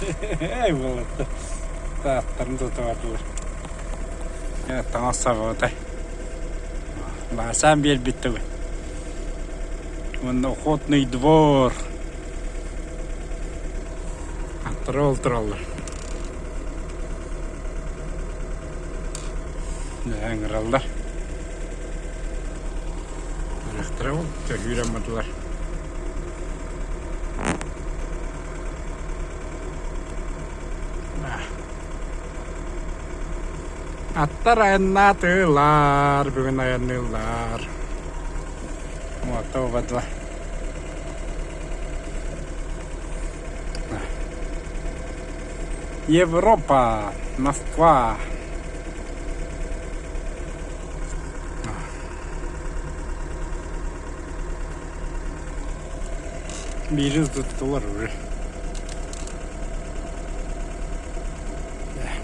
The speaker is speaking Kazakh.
Ей болады. Таттарын тұтыватылыр. Таңаса болады. Барсам бел бітті ғой. Вон охотный двор. Троллар. Жаңыралдар. Тролл төгіремадылар. Аттар аяннатылар, бүгін аяннылар. Вот бадылар. Европа, Москва. Биріз тұттылар уже.